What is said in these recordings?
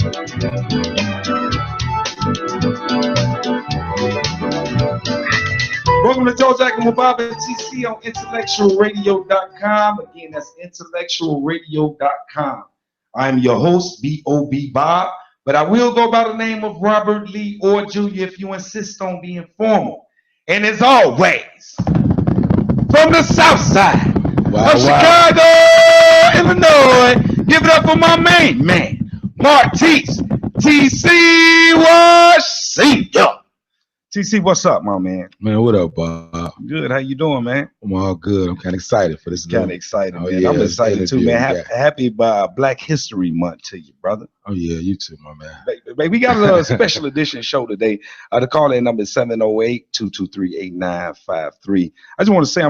Welcome to Joe Jack and Bob and TC on intellectualradio.com. Again, that's intellectualradio.com. I'm your host, B.O.B. Bob, but I will go by the name of Robert Lee or Jr. if you insist on being formal. And as always, from the south side of Chicago, Illinois, give it up for my main man, Martise TC Washington. TC, what's up, my man? Man, what up, Bob? Good. How you doing, man? I'm all good. I'm kind of excited for this. Kind of excited, man. Yeah, I'm excited too, man. Happy Black History Month to you, brother. Oh yeah, you too, my man. Baby, we got a special edition show today. The call-in number is 708-223-8953. I just want to say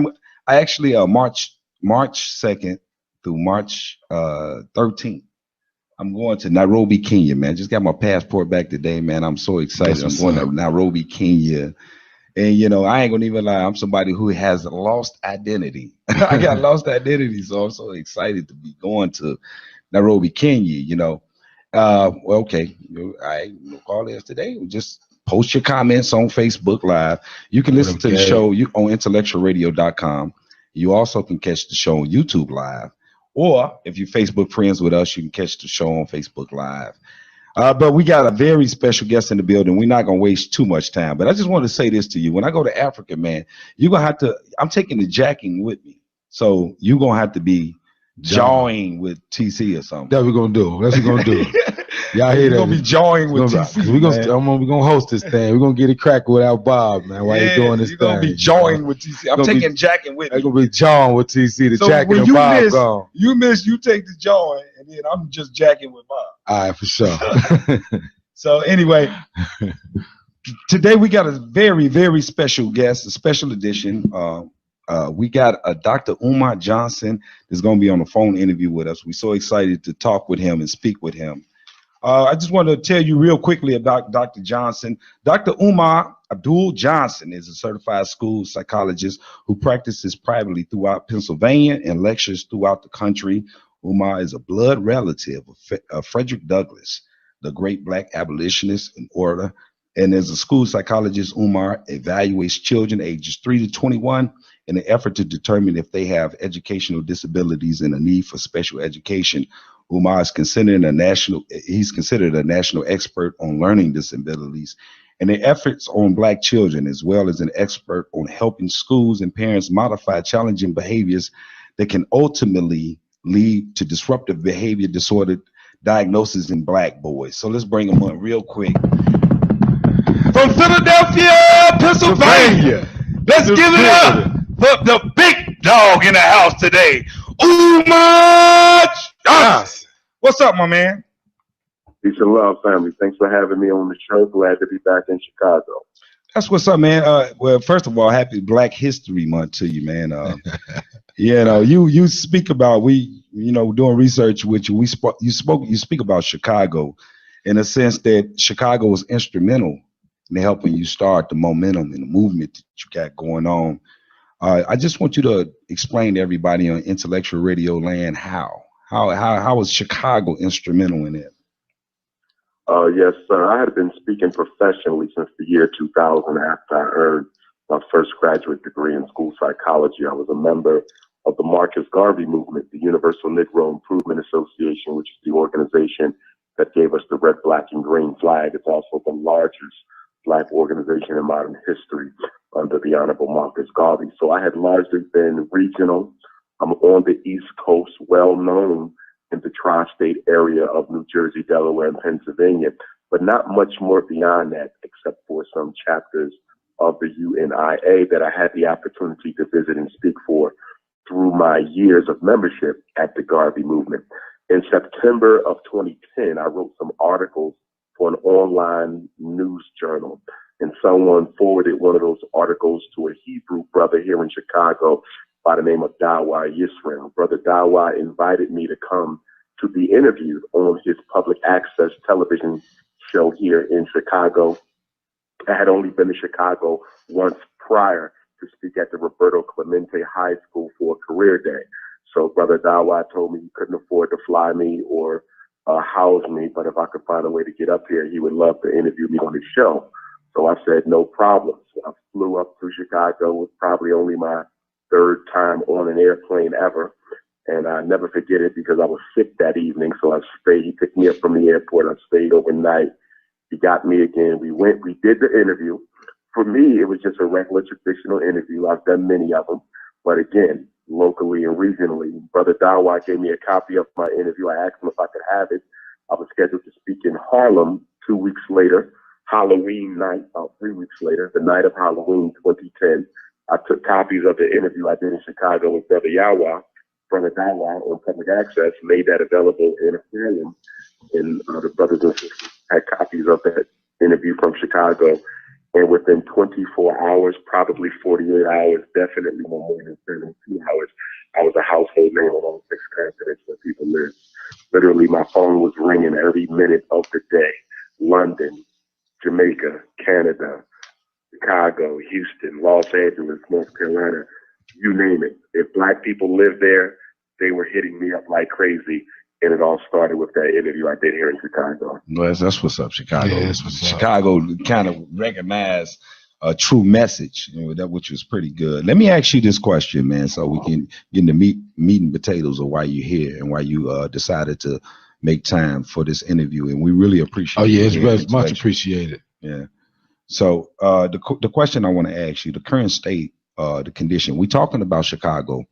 I actually March 2nd through March 13th. I'm going to Nairobi, Kenya, man. Just got my passport back today, man. I'm so excited. I'm going to Nairobi, Kenya. And, you know, I ain't going to even lie. I'm somebody who has lost identity. I got lost identity, so I'm so excited to be going to Nairobi, Kenya, you know. Well, okay. I call this today. Just post your comments on Facebook Live. You can listen to the show on intellectualradio.com. You also can catch the show on YouTube Live. Or if you're Facebook friends with us, you can catch the show on Facebook Live. But we got a very special guest in the building. We're not going to waste too much time. But I just want to say this to you. When I go to Africa, man, you're going to have to, I'm taking the jacking with me. So you're going to have to be jawing with TC or something. That's what we're going to do. That's what we're going to do. Y'all hear that? We're going to be jawing with TC. We're going to host this thing. We're going to get it cracked without Bob, man, while you're doing this thing. You're going to be jawing with TC. I'm taking jacking with me. I'm going to be jawing with TC. The jacking and Bob gone. You take the jawing, and then I'm just jacking with Bob. All right, for sure. So anyway, today we got a very, very special guest, a special edition. We got Dr. Umar Johnson is going to be on the phone interview with us. We're so excited to talk with him and speak with him. I just want to tell you real quickly about Dr. Johnson. Dr. Umar Abdul Johnson is a certified school psychologist who practices privately throughout Pennsylvania and lectures throughout the country. Umar is a blood relative of Frederick Douglass, the great Black abolitionist and orator. And as a school psychologist, Umar evaluates children ages 3 to 21 in an effort to determine if they have educational disabilities and a need for special education. Umar is considered a national expert on learning disabilities and the efforts on Black children, as well as an expert on helping schools and parents modify challenging behaviors that can ultimately lead to disruptive behavior disorder diagnosis in Black boys. So let's bring them on real quick. From Philadelphia, Pennsylvania, let's give it up for the big dog in the house today, Umar Johnson. What's up, my man? Peace and love, family. Thanks for having me on the show. Glad to be back in Chicago. That's what's up, man. Well, first of all, happy Black History Month to you, man. You know, you speak about doing research with you. You speak about Chicago in a sense that Chicago was instrumental in helping you start the momentum and the movement that you got going on. I just want you to explain to everybody on Intellectual Radio Land how was Chicago instrumental in it? Yes, sir. I had been speaking professionally since the year 2000 after I earned my first graduate degree in school psychology. I was a member of the Marcus Garvey movement, the Universal Negro Improvement Association, which is the organization that gave us the red, black, and green flag. It's also the largest Black organization in modern history under the Honorable Marcus Garvey. So I had largely been regional. I'm on the East Coast, well known in the tri-state area of New Jersey, Delaware, and Pennsylvania, but not much more beyond that, except for some chapters of the UNIA that I had the opportunity to visit and speak for through my years of membership at the Garvey movement. In September of 2010, I wrote some articles for an online news journal, and someone forwarded one of those articles to a Hebrew brother here in Chicago by the name of Dawa Yisrael. Brother Dawa invited me to come to be interviewed on his public access television show here in Chicago. I had only been to Chicago once prior to speak at the Roberto Clemente High School for a career day. So Brother Dawa told me he couldn't afford to fly me or house me, but if I could find a way to get up here, he would love to interview me on his show. So I said, no problem. So I flew up to Chicago. It was probably only my third time on an airplane ever. And I never forget it because I was sick that evening. So I stayed. He picked me up from the airport. I stayed overnight. He got me again. We did the interview. For me, it was just a regular traditional interview. I've done many of them. But again, locally and regionally, Brother Dawa gave me a copy of my interview. I asked him if I could have it. I was scheduled to speak in Harlem 2 weeks later, Halloween night, about 3 weeks later, the night of Halloween 2010. I took copies of the interview I did in Chicago with Brother Yawa, Brother Dawa on public access, made that available in Harlem. And the brothers and sisters had copies of that interview from Chicago. And within 24 hours, probably 48 hours, definitely no more than 72 hours, I was a household name on all 6 continents where people live. Literally, my phone was ringing every minute of the day. London, Jamaica, Canada, Chicago, Houston, Los Angeles, North Carolina, you name it. If Black people live there, they were hitting me up like crazy. And it all started with that interview I did here in Chicago. Well, that's what's up, Chicago. Yeah, that's what's up. Chicago kind of recognized a true message, that which was pretty good. Let me ask you this question, man, so we can get into meat and potatoes of why you're here and why you decided to make time for this interview. And we really appreciate it. Oh, yeah, it's much appreciated. Yeah. So the question I want to ask you, the current state, the condition, we're talking about Chicago,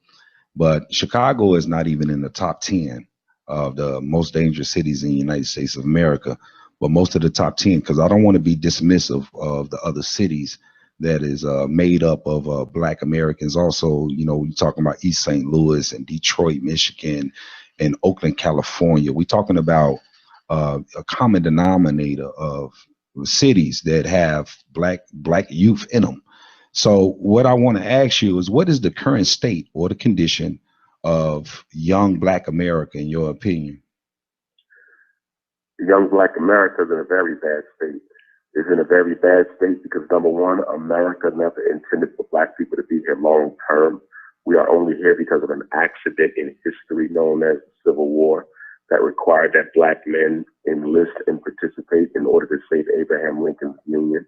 but Chicago is not even in the top 10 of the most dangerous cities in the United States of America, but most of the top 10, because I don't want to be dismissive of the other cities that is made up of Black Americans. Also, we're talking about East St. Louis and Detroit, Michigan, and Oakland, California. We're talking about a common denominator of cities that have black youth in them. So what I want to ask you is, what is the current state or the condition of young Black America, in your opinion? Young Black America is in a very bad state. It's in a very bad state because, number one, America never intended for Black people to be here long term. We are only here because of an accident in history known as the Civil War that required that Black men enlist and participate in order to save Abraham Lincoln's Union.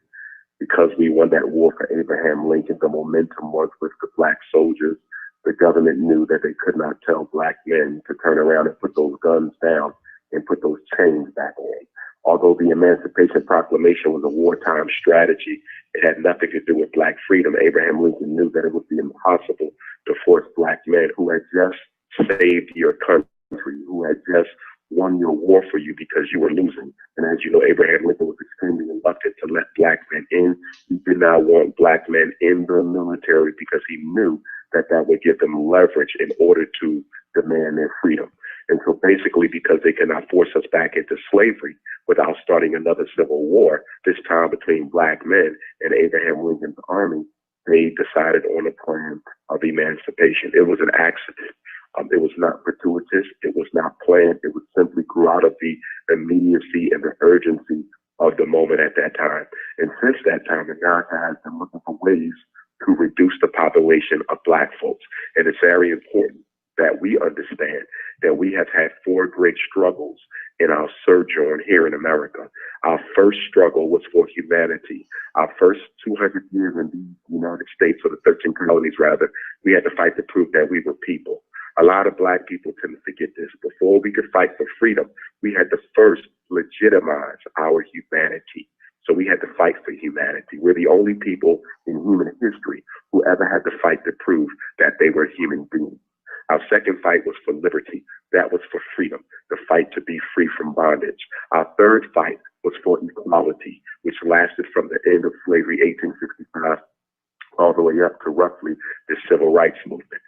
Because we won that war for Abraham Lincoln, the momentum was with the Black soldiers. The government knew that they could not tell Black men to turn around and put those guns down and put those chains back on. Although the Emancipation Proclamation was a wartime strategy, it had nothing to do with Black freedom. Abraham Lincoln knew that it would be impossible to force Black men who had just saved your country, who had just won your war for you because you were losing. And as you know, Abraham Lincoln was extremely reluctant to let Black men in. He did not want Black men in the military because he knew that that would give them leverage in order to demand their freedom. And so basically, because they cannot force us back into slavery without starting another civil war, this time between Black men and Abraham Lincoln's army, they decided on a plan of emancipation. It was an accident. It was not gratuitous. It was not planned. It was simply grew out of the immediacy and the urgency of the moment at that time. And since that time, America has been looking for ways to reduce the population of Black folks. And it's very important that we understand that we have had 4 great struggles in our sojourn here in America. Our first struggle was for humanity. Our first 200 years in the United States, or the 13 colonies rather, we had to fight to prove that we were people. A lot of Black people tend to forget this. Before we could fight for freedom, we had to first legitimize our humanity. So we had to fight for humanity. We're the only people in human history who ever had to fight to prove that they were human beings. Our second fight was for liberty. That was for freedom, the fight to be free from bondage. Our third fight was for equality, which lasted from the end of slavery, 1865, all the way up to roughly the civil rights movement.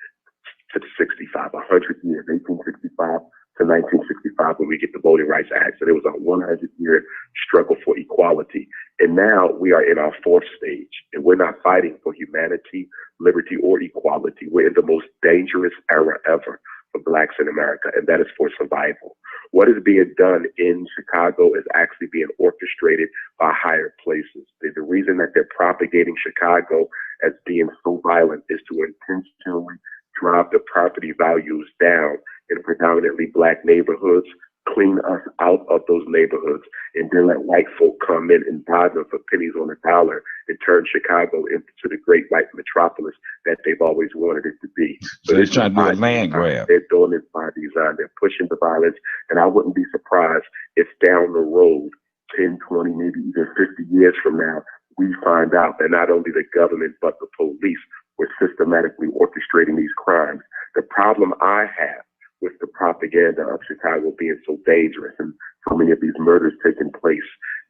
To the 65, 100 years, 1865 to 1965, when we get the Voting Rights Act. So there was a 100-year struggle for equality. And now we are in our 4th stage, and we're not fighting for humanity, liberty, or equality. We're in the most dangerous era ever for Blacks in America, and that is for survival. What is being done in Chicago is actually being orchestrated by higher places. The reason that they're propagating Chicago as being so violent is to intentionally drive the property values down in predominantly Black neighborhoods, clean us out of those neighborhoods, and then let white folk come in and buy them for pennies on a dollar and turn Chicago into the great white metropolis that they've always wanted it to be. So they're trying to do a land grab. They're doing it by design. They're pushing the violence, and I wouldn't be surprised if down the road, 10, 20, maybe even 50 years from now, we find out that not only the government but the police were systematically orchestrating these crimes. The problem I have with the propaganda of Chicago being so dangerous and so many of these murders taking place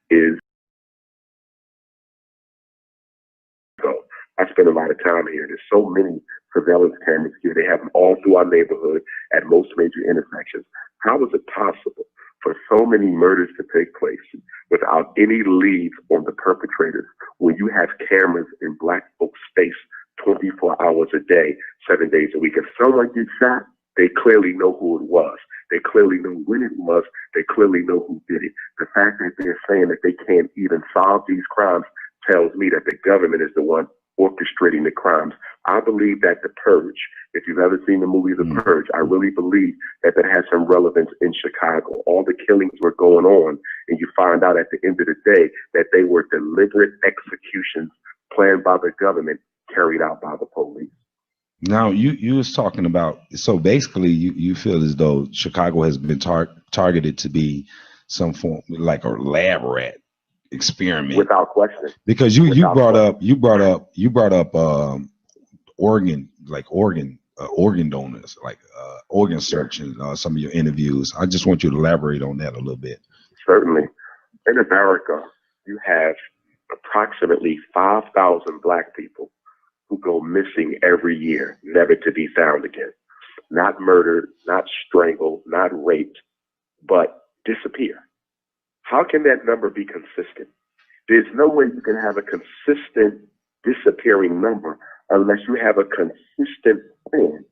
is, I spend a lot of time here. There's so many surveillance cameras here. They have them all through our neighborhood at most major intersections. How is it possible for so many murders to take place without any leads on the perpetrators when you have cameras in black folks' face 24 hours a day, 7 days a week? If someone gets shot, they clearly know who it was. They clearly know when it was. They clearly know who did it. The fact that they're saying that they can't even solve these crimes tells me that the government is the one orchestrating the crimes. I believe that The Purge, if you've ever seen the movie The Purge, I really believe that that has some relevance in Chicago. All the killings were going on, and you find out at the end of the day that they were deliberate executions planned by the government, carried out by the police. Now you was talking about, so basically you feel as though Chicago has been targeted to be some form like a lab rat experiment, without question. Because you brought up organ donors, like organ search in some of your interviews. I just want you to elaborate on that a little bit. Certainly. In America, you have approximately 5,000 black people who go missing every year, never to be found again. Not murdered, not strangled, not raped, but disappear. How can that number be consistent? There's no way you can have a consistent disappearing number unless you have a consistent plan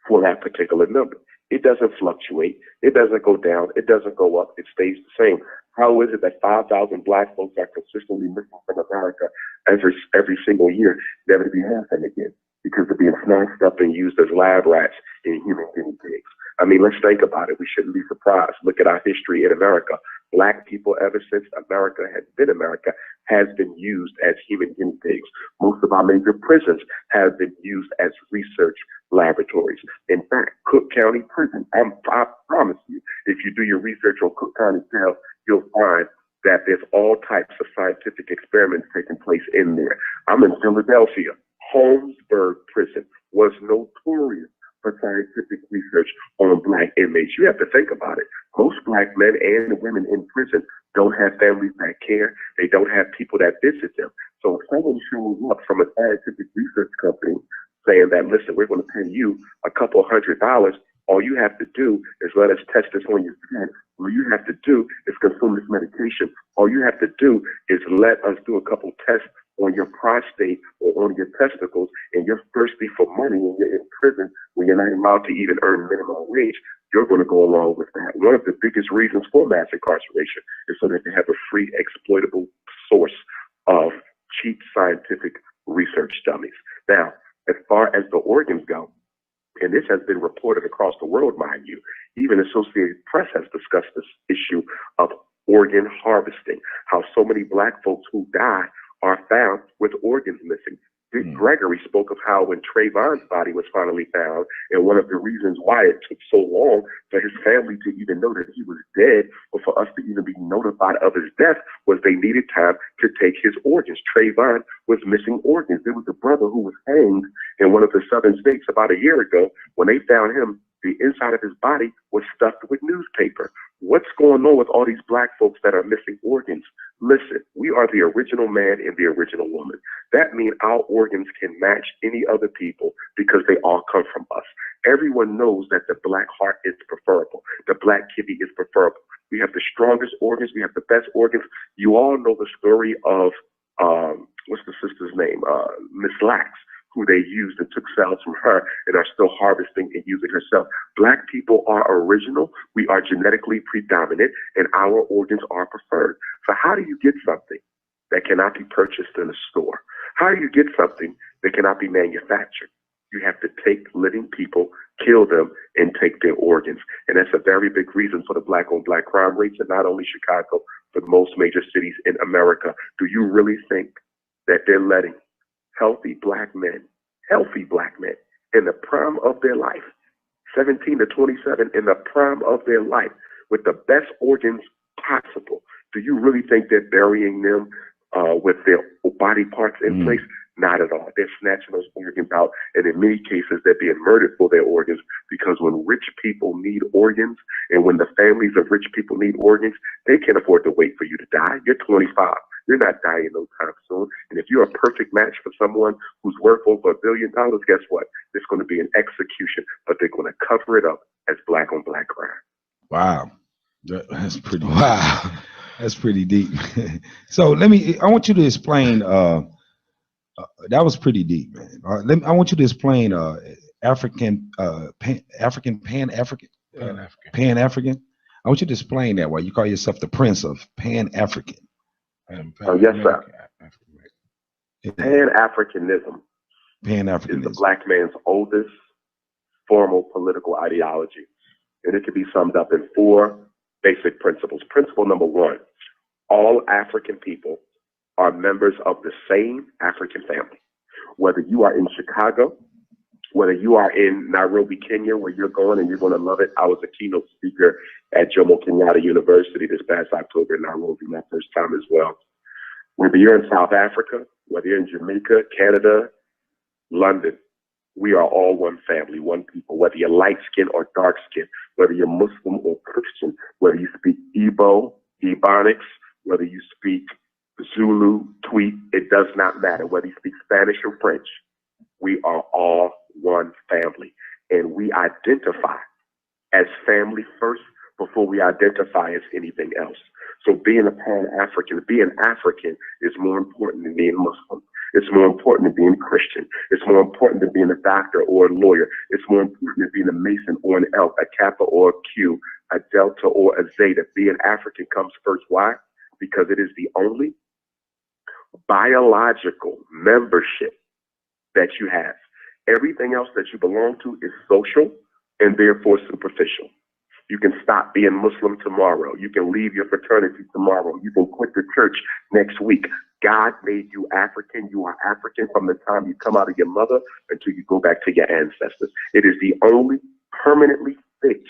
for that particular number. It doesn't fluctuate. It doesn't go down. It doesn't go up. It stays the same. How is it that 5,000 black folks are consistently missing from America every single year, never to be found again? Because they're being snatched up and used as lab rats in human guinea pigs. I mean, let's think about it. We shouldn't be surprised. Look at our history in America. Black people, ever since America has been America, has been used as human guinea pigs. Most of our major prisons have been used as research laboratories. In fact, Cook County Prison, I promise you, if you do your research on Cook County Jail, you'll find that there's all types of scientific experiments taking place in there. I'm in Philadelphia. Holmesburg Prison was notorious for scientific research on black inmates. You have to think about it. Most black men and women in prison don't have families that care. They don't have people that visit them. So if someone shows up from a scientific research company saying that, listen, we're going to pay you a couple $100, all you have to do is let us test this on your skin. All you have to do is consume this medication. All you have to do is let us do a couple tests on your prostate or on your testicles, and you're thirsty for money when you're in prison, when you're not allowed to even earn minimum wage, you're going to go along with that. One of the biggest reasons for mass incarceration is so that they have a free, exploitable source of cheap scientific research dummies. Now, as far as the organs go, and this has been reported across the world, mind you, even Associated Press has discussed this issue of organ harvesting, how so many black folks who die are found with organs missing. Dick Gregory spoke of how when Trayvon's body was finally found, and one of the reasons why it took so long for his family to even know that he was dead, or for us to even be notified of his death, was they needed time to take his organs. Trayvon was missing organs. There was a brother who was hanged in one of the southern states about a year ago. When they found him, the inside of his body was stuffed with newspaper. What's going on with all these black folks that are missing organs? Listen, we are the original man and the original woman. That means our organs can match any other people because they all come from us. Everyone knows that the black heart is preferable. The black kidney is preferable. We have the strongest organs. We have the best organs. You all know the story of, what's the sister's name? Miss Lax, who they used and took cells from her and are still harvesting and using herself. Black people are original. We are genetically predominant, and our organs are preferred. So how do you get something that cannot be purchased in a store? How do you get something that cannot be manufactured? You have to take living people, kill them, and take their organs. And that's a very big reason for the black-on-black crime rates in not only Chicago, but most major cities in America. Do you really think that they're letting healthy black men in the prime of their life, 17 to 27, in the prime of their life, with the best organs possible, do you really think they're burying them with their body parts in place? Not at all. They're snatching those organs out, and in many cases, they're being murdered for their organs, because when rich people need organs, and when the families of rich people need organs, they can't afford to wait for you to die. You're 25. You're not dying no time soon. And if you're a perfect match for someone who's worth over $1 billion, guess what? There's going to be an execution, but they're going to cover it up as black-on-black crime. Wow. That's pretty wow. That's pretty deep. So I want you to explain that was pretty deep, man. I want you to explain Pan-African. I want you to explain that, why you call yourself the Prince of Pan-African. Yes, sir. Pan-Africanism is the black man's oldest formal political ideology, and it can be summed up in 4 basic principles. Principle number 1, all African people are members of the same African family. Whether you are in Chicago, whether you are in Nairobi, Kenya, where you're going and you're going to love it. I was a keynote speaker at Jomo Kenyatta University this past October in Nairobi, my first time as well. Whether you're in South Africa, whether you're in Jamaica, Canada, London, we are all one family, one people, whether you're light skin or dark skin, whether you're Muslim or Christian, whether you speak Igbo, Ebonics, whether you speak Zulu, Tweet, it does not matter. Whether you speak Spanish or French, we are all one family. And we identify as family first before we identify as anything else. So being a Pan-African, being African is more important than being Muslim. It's more important than being Christian. It's more important than being a doctor or a lawyer. It's more important than being a Mason or an Elk, a Kappa or a Q, a Delta or a Zeta. Being African comes first. Why? Because it is the only biological membership that you have. Everything else that you belong to is social and therefore superficial. You can stop being Muslim tomorrow. You can leave your fraternity tomorrow. You can quit the church next week. God made you African. You are African from the time you come out of your mother until you go back to your ancestors. It is the only permanently fixed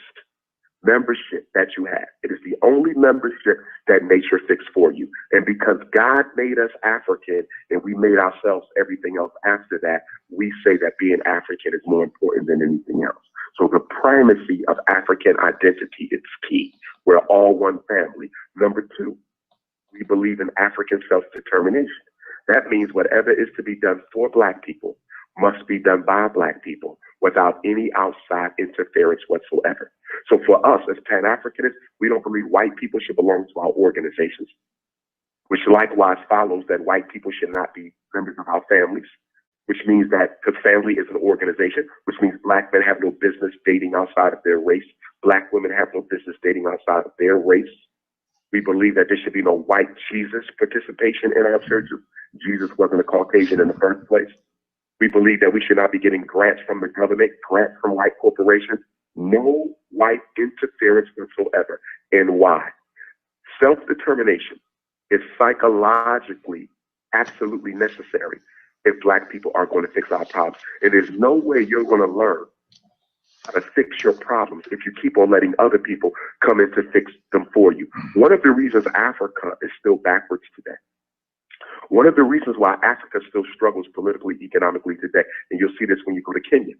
membership that you have. It is the only membership that nature fixed for you. And because God made us African and we made ourselves everything else after that, we say that being African is more important than anything else. So the primacy of African identity is key. We're all one family. Number 2, we believe in African self-determination. That means whatever is to be done for Black people must be done by Black people without any outside interference whatsoever. So for us as Pan-Africanists, we don't believe white people should belong to our organizations, which likewise follows that white people should not be members of our families, which means that the family is an organization, which means Black men have no business dating outside of their race. Black women have no business dating outside of their race. We believe that there should be no white Jesus participation in our churches. Jesus wasn't a Caucasian in the first place. We believe that we should not be getting grants from the government, grants from white corporations, no white interference whatsoever. And why? Self-determination is psychologically absolutely necessary if Black people are going to fix our problems. And there's no way you're going to learn how to fix your problems if you keep on letting other people come in to fix them for you. One of the reasons Africa is still backwards today, one of the reasons why Africa still struggles politically, economically today, and you'll see this when you go to Kenya,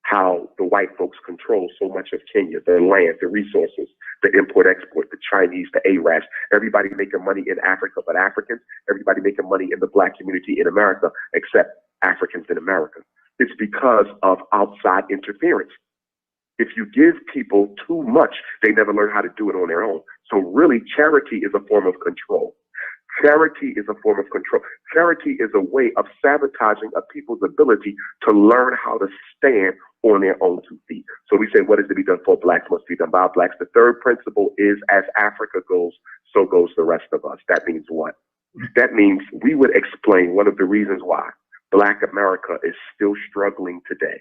how the white folks control so much of Kenya, the land, the resources, the import-export, the Chinese, the Arabs, everybody making money in Africa but Africans, everybody making money in the Black community in America except Africans in America. It's because of outside interference. If you give people too much, they never learn how to do it on their own. So really, charity is a form of control. Charity is a form of control. Charity is a way of sabotaging a people's ability to learn how to stand on their own 2 feet. So we say what is to be done for Blacks must be done by Blacks. The third principle is as Africa goes, so goes the rest of us. That means what? That means we would explain one of the reasons why Black America is still struggling today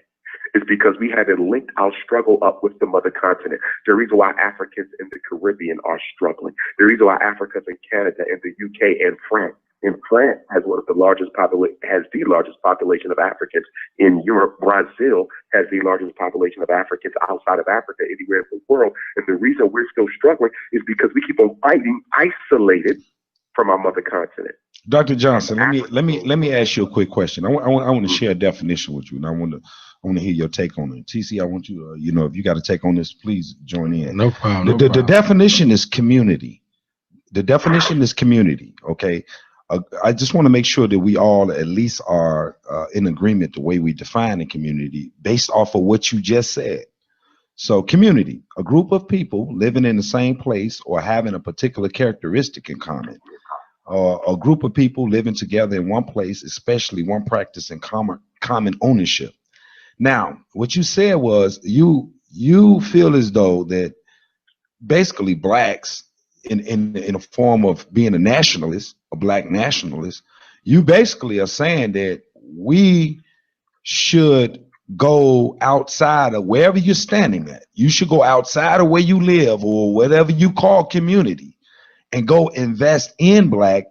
is because we haven't linked our struggle up with the mother continent. The reason why Africans in the Caribbean are struggling. The reason why Africans in Canada and the UK and France. And France has one of the largest has the largest population of Africans in Europe. Brazil has the largest population of Africans outside of Africa anywhere in the world. And the reason we're still struggling is because we keep on fighting isolated from our mother continent. Dr. Johnson, let me ask you a quick question. I want to share a definition with you, and I want to hear your take on it. TC, I want you, if you got to take on this, please join in. No problem. The definition is community. The definition is community. Okay. I just want to make sure that we all at least are in agreement the way we define a community based off of what you just said. So community, a group of people living in the same place or having a particular characteristic in common. A group of people living together in one place, especially one practice in common ownership. Now, what you said was you feel as though that basically blacks in a form of being a nationalist, a black nationalist, you basically are saying that we should go outside of wherever you're standing at. You should go outside of where you live or whatever you call community and go invest in black,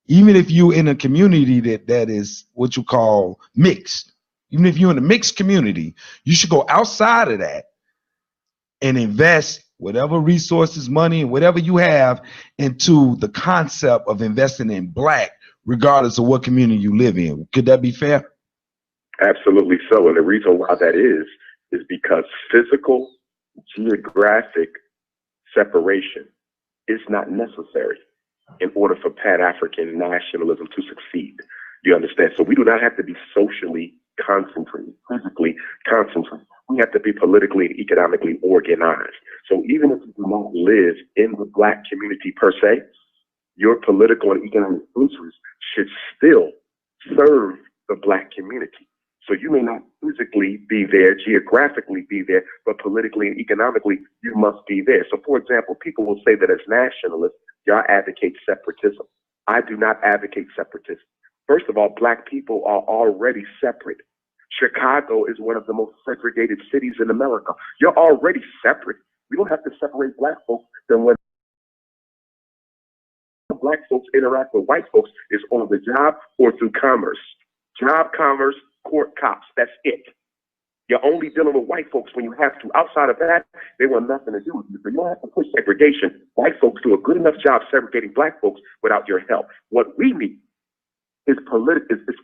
even if you're in a community that is what you call mixed. Even if you're in a mixed community, you should go outside of that and invest whatever resources, money, and whatever you have into the concept of investing in black, regardless of what community you live in. Could that be fair? Absolutely so. And the reason why that is because physical, geographic separation is not necessary in order for Pan-African nationalism to succeed. You understand? So we do not have to be socially concentrated, physically concentrated. We have to be politically and economically organized. So even if you do not live in the black community per se, your political and economic interests should still serve the black community. So you may not physically be there, geographically be there, but politically and economically, you must be there. So for example, people will say that as nationalists, y'all advocate separatism. I do not advocate separatism. First of all, black people are already separate. Chicago is one of the most segregated cities in America. You're already separate. We don't have to separate black folks. Then when black folks interact with white folks is on the job or through commerce. Job, commerce, court, cops. That's it. You're only dealing with white folks when you have to. Outside of that, they want nothing to do with you. So you don't have to push segregation. White folks do a good enough job segregating black folks without your help. What we need is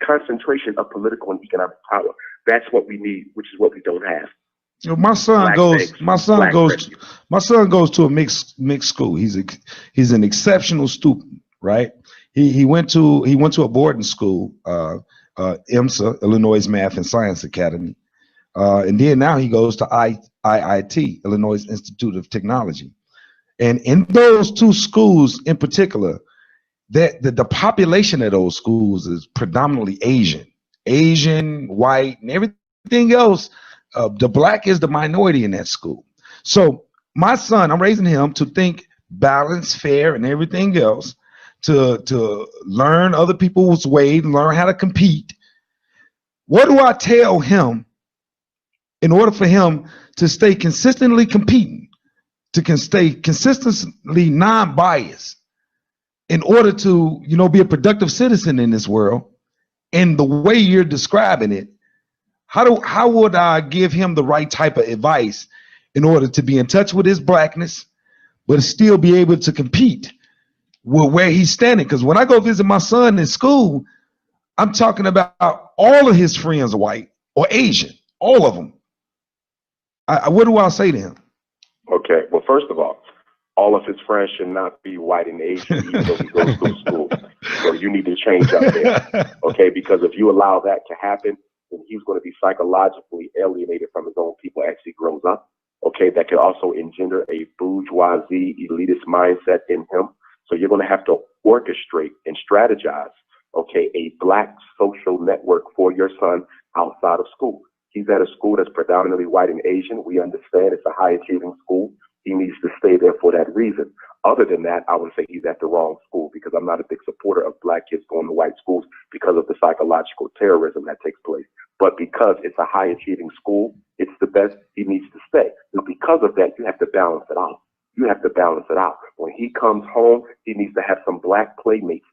concentration of political and economic power. That's what we need, which is what we don't have. You know, my son goes to a mixed school. He's an exceptional student, right? He went to a boarding school, IMSA, Illinois Math and Science Academy, and then now he goes to IIT, Illinois Institute of Technology. And in those two schools in particular, the population of those schools is predominantly Asian, white, and everything else. The black is the minority in that school. So my son, I'm raising him to think balanced, fair, and everything else, to learn other people's ways, learn how to compete. What do I tell him in order for him to stay consistently competing, to stay consistently non-biased, in order to, be a productive citizen in this world? And the way you're describing it, how would I give him the right type of advice in order to be in touch with his blackness, but still be able to compete with where he's standing? Because when I go visit my son in school, I'm talking about all of his friends are white or Asian, all of them. What do I say to him? Okay, well, first of all of his friends should not be white and Asian, even though he goes to school. So you need to change up there, okay? Because if you allow that to happen, then he's going to be psychologically alienated from his own people as he grows up, okay? That could also engender a bourgeoisie, elitist mindset in him. So you're going to have to orchestrate and strategize, okay, a black social network for your son outside of school. He's at a school that's predominantly white and Asian. We understand it's a high achieving school. he needs to stay there for that reason. Other than that, I would say he's at the wrong school, because I'm not a big supporter of black kids going to white schools because of the psychological terrorism that takes place. But because it's a high achieving school, it's the best, he needs to stay. Now, because of that, you have to balance it out. You have to balance it out. When he comes home, he needs to have some black playmates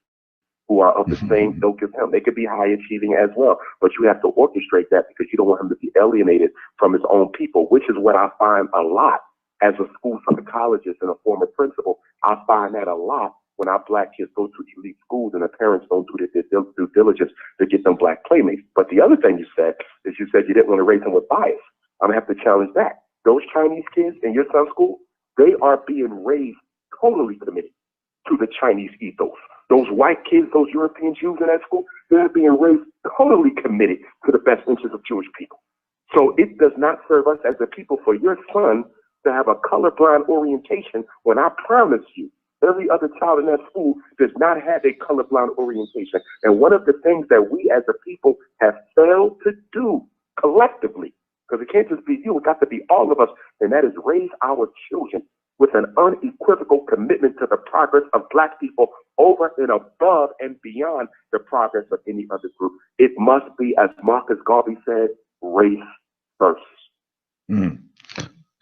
who are of the same ilk as him. They could be high achieving as well, but you have to orchestrate that, because you don't want him to be alienated from his own people, which is what I find a lot as a school psychologist and a former principal. I find that a lot when our black kids go to elite schools and the parents don't do their due diligence to get them black playmates. But the other thing you said is you said you didn't want to raise them with bias. I'm going to have to challenge that. Those Chinese kids in your son's school, they are being raised totally committed to the Chinese ethos. Those white kids, those European Jews in that school, they're being raised totally committed to the best interests of Jewish people. So it does not serve us as a people for your son to have a colorblind orientation when I promise you, every other child in that school does not have a colorblind orientation. And one of the things that we as a people have failed to do collectively, because it can't just be you, it got to be all of us, and that is raise our children with an unequivocal commitment to the progress of black people over and above and beyond the progress of any other group. It must be, as Marcus Garvey said, race first.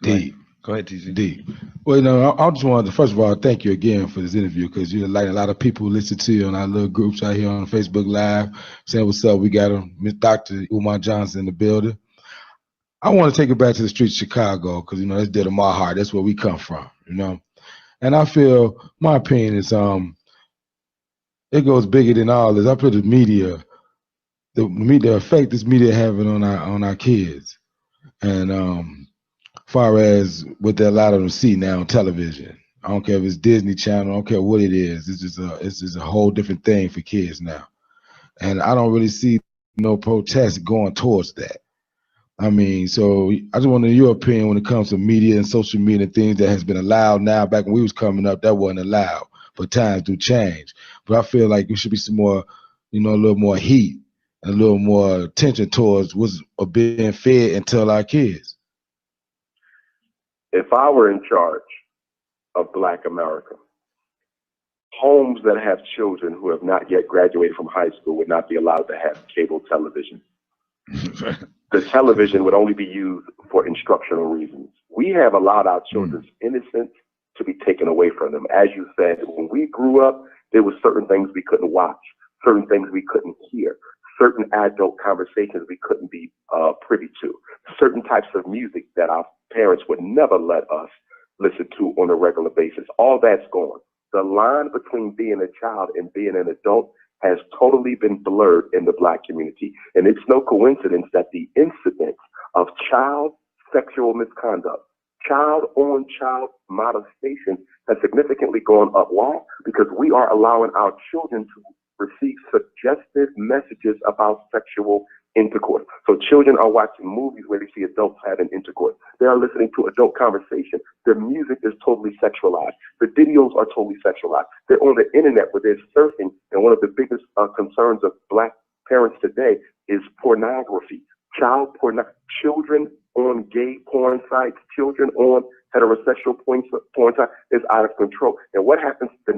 D. Go ahead, TC. D. Well, you know, I just wanted to, first of all, thank you again for this interview, because you're like a lot of people who listen to you on our little groups out here on Facebook Live, saying what's up. We got Miss Dr. Umar Johnson in the building. I want to take it back to the streets of Chicago, because, you know, that's dear to my heart. That's where we come from, you know. And I feel, my opinion is, it goes bigger than all this. I put the media effect this media having on our kids, and far as what they allow them to see now on television. I don't care if it's Disney Channel. I don't care what it is. It's just a whole different thing for kids now, and I don't really see no protest going towards that. I mean, so I just want to know your opinion when it comes to media and social media and things that has been allowed now. Back when we was coming up, that wasn't allowed, but times do change. But I feel like there should be some more, you know, a little more heat and a little more attention towards what's being fed and tell our kids. If I were in charge of Black America, homes that have children who have not yet graduated from high school would not be allowed to have cable television. The television would only be used for instructional reasons. We have allowed our children's innocence to be taken away from them. As you said, when we grew up, there were certain things we couldn't watch, certain things we couldn't hear, certain adult conversations we couldn't be privy to, certain types of music that our parents would never let us listen to on a regular basis. All that's gone. The line between being a child and being an adult has totally been blurred in the Black community. And it's no coincidence that the incidence of child sexual misconduct, child on child molestation has significantly gone up. Why? Because we are allowing our children to receive suggestive messages about sexual intercourse. So children are watching movies where they see adults having intercourse. They are listening to adult conversation. The music is totally sexualized. The videos are totally sexualized. They're on the internet where they're surfing. And one of the biggest concerns of Black parents today is pornography. Children on gay porn sites, children on heterosexual porn sites is out of control. And what happens, the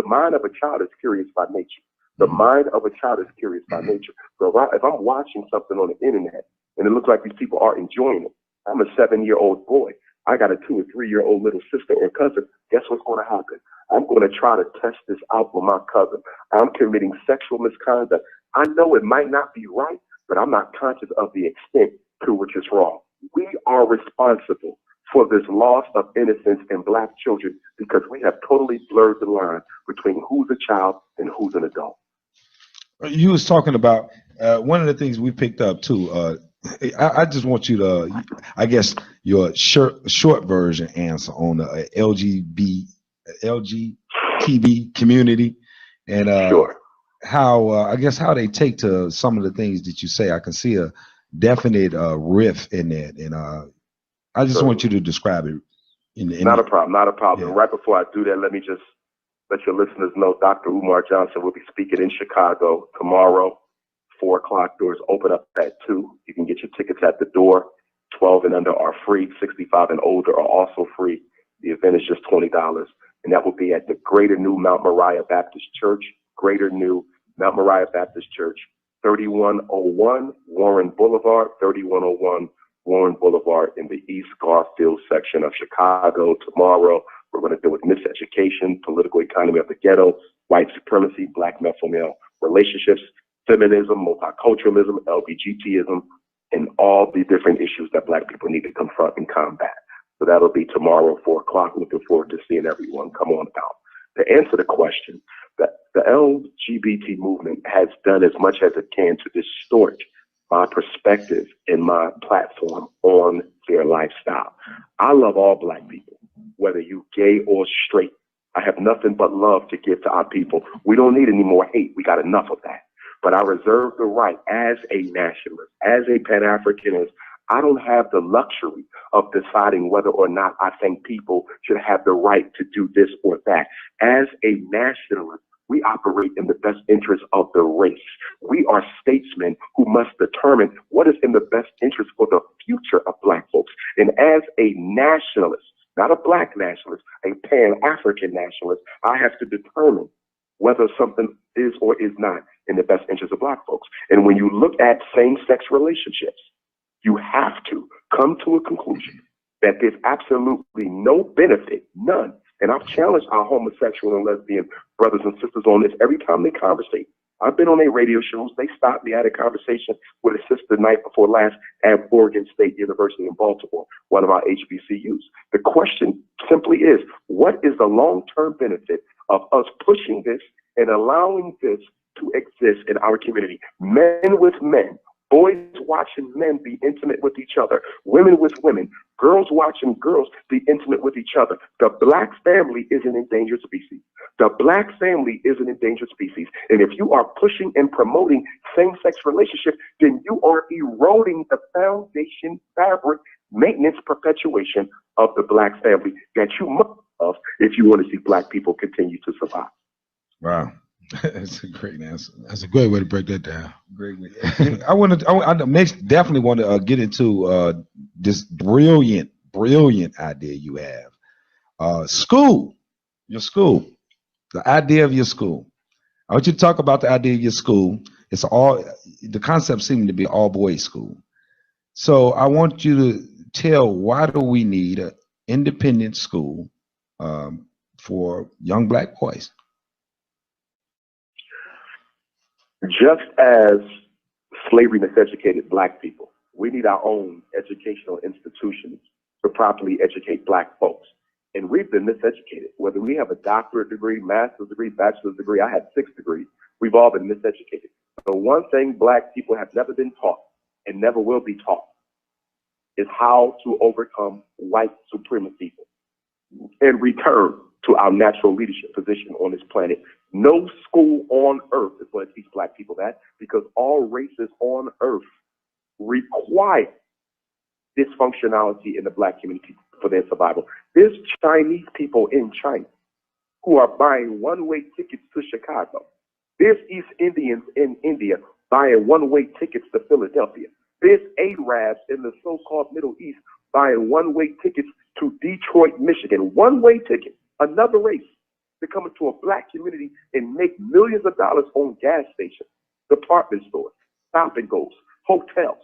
mind of a child is curious by nature. The mind of a child is curious by nature. So if I'm watching something on the internet and it looks like these people are enjoying it, I'm a 7-year-old boy. I got a 2 or 3-year-old little sister or cousin. Guess what's going to happen? I'm going to try to test this out with my cousin. I'm committing sexual misconduct. I know it might not be right, but I'm not conscious of the extent to which it's wrong. We are responsible for this loss of innocence in Black children because we have totally blurred the line between who's a child and who's an adult. You was talking about one of the things we picked up too. I just want you to, I guess, your short version answer on the LGTB community and Sure. how I guess how they take to some of the things that you say. I can see a definite riff in that, and I just want you to describe it. Not a problem. Not a problem. Yeah. Right before I do that, let me just let your listeners know Dr. Umar Johnson will be speaking in Chicago tomorrow, 4 o'clock. Doors open up at 2. You can get your tickets at the door. 12 and under are free. 65 and older are also free. The event is just $20, and that will be at the Greater New Mount Moriah Baptist Church, Greater New Mount Moriah Baptist Church, 3101 Warren Boulevard, 3101 Warren Boulevard in the East Garfield section of Chicago. Tomorrow, we're going to deal with miseducation, political economy of the ghetto, white supremacy, black male-female relationships, feminism, multiculturalism, LGBTism, and all the different issues that black people need to confront and combat. So that'll be tomorrow, 4 o'clock. Looking forward to seeing everyone come on out. To answer the question, the LGBT movement has done as much as it can to distort my perspective and my platform on their lifestyle. I love all black people, whether you gay or straight. I have nothing but love to give to our people. We don't need any more hate. We got enough of that. But I reserve the right as a nationalist, as a Pan-Africanist. I don't have the luxury of deciding whether or not I think people should have the right to do this or that. As a nationalist, we operate in the best interest of the race. We are statesmen who must determine what is in the best interest for the future of black folks. And as a nationalist, not a black nationalist, a Pan-African nationalist, I have to determine whether something is or is not in the best interest of black folks. And when you look at same-sex relationships, you have to come to a conclusion that there's absolutely no benefit, none. And I've challenged our homosexual and lesbian brothers and sisters on this every time they conversate. I've been on their radio shows. They stopped me. I had a conversation with a sister the night before last at Oregon State University in Baltimore, one of our HBCUs. The question simply is, what is the long-term benefit of us pushing this and allowing this to exist in our community? Men with men, boys watching men be intimate with each other, women with women, girls watching girls be intimate with each other. The black family is an endangered species. The black family is an endangered species. And if you are pushing and promoting same-sex relationships, then you are eroding the foundation, fabric, maintenance, perpetuation of the black family that you must have if you want to see black people continue to survive. Wow. That's a great answer. That's a great way to break that down. Great way. I definitely want to get into this brilliant idea you have. School, your school, the idea of your school. I want you to talk about the idea of your school. It's all, the concept seems to be all boys school. So I want you to tell, why do we need an independent school for young black boys? Just as slavery miseducated black people, we need our own educational institutions to properly educate black folks. And we've been miseducated. Whether we have a doctorate degree, master's degree, bachelor's degree, I had 6 degrees, we've all been miseducated. The one thing black people have never been taught and never will be taught is how to overcome white supremacy and return to our natural leadership position on this planet. No school on earth is going to teach black people that, because all races on earth require dysfunctionality in the black community for their survival. There's Chinese people in China who are buying one-way tickets to Chicago. There's East Indians in India buying one-way tickets to Philadelphia. There's Arabs in the so-called Middle East buying one-way tickets to Detroit, Michigan. One-way ticket, another race, to come into a black community and make millions of dollars on gas stations, department stores, stop and goes, hotels.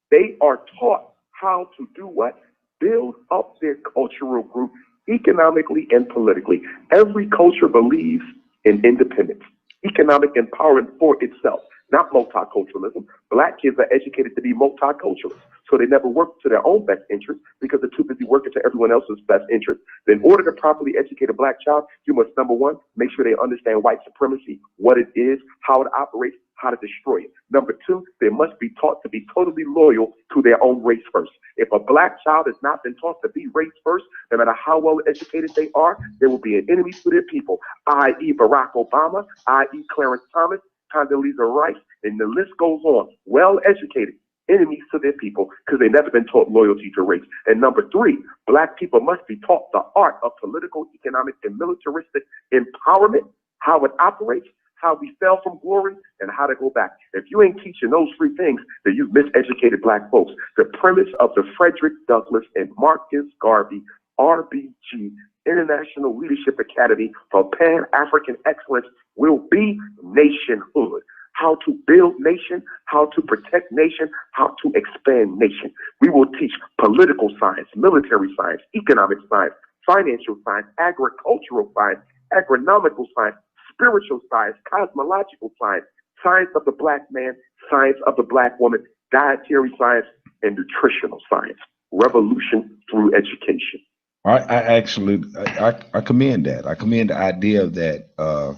They are taught how to do what? Build up their cultural group economically and politically. Every culture believes in independence, economic empowerment for itself, not multiculturalism. Black kids are educated to be multiculturalists, so they never work to their own best interest because they're too busy working to everyone else's best interest. In order to properly educate a black child, you must, number one, make sure they understand white supremacy, what it is, how it operates, how to destroy it. Number two, they must be taught to be totally loyal to their own race first. If a black child has not been taught to be race first, no matter how well educated they are, they will be an enemy to their people, i.e. Barack Obama, i.e. Clarence Thomas, Condoleezza Rice, and the list goes on. Well-educated enemies to their people because they've never been taught loyalty to race. And number three, black people must be taught the art of political, economic, and militaristic empowerment, how it operates, how we fell from glory, and how to go back. If you ain't teaching those 3 things, then you've miseducated black folks. The premise of the Frederick Douglass and Marcus Garvey RBG, International Leadership Academy for Pan-African Excellence, will be nationhood. How to build nation, how to protect nation, how to expand nation. We will teach political science, military science, economic science, financial science, agricultural science, agronomical science, spiritual science, cosmological science, science of the black man, science of the black woman, dietary science, and nutritional science. Revolution through education. I actually I commend that. I commend the idea of that.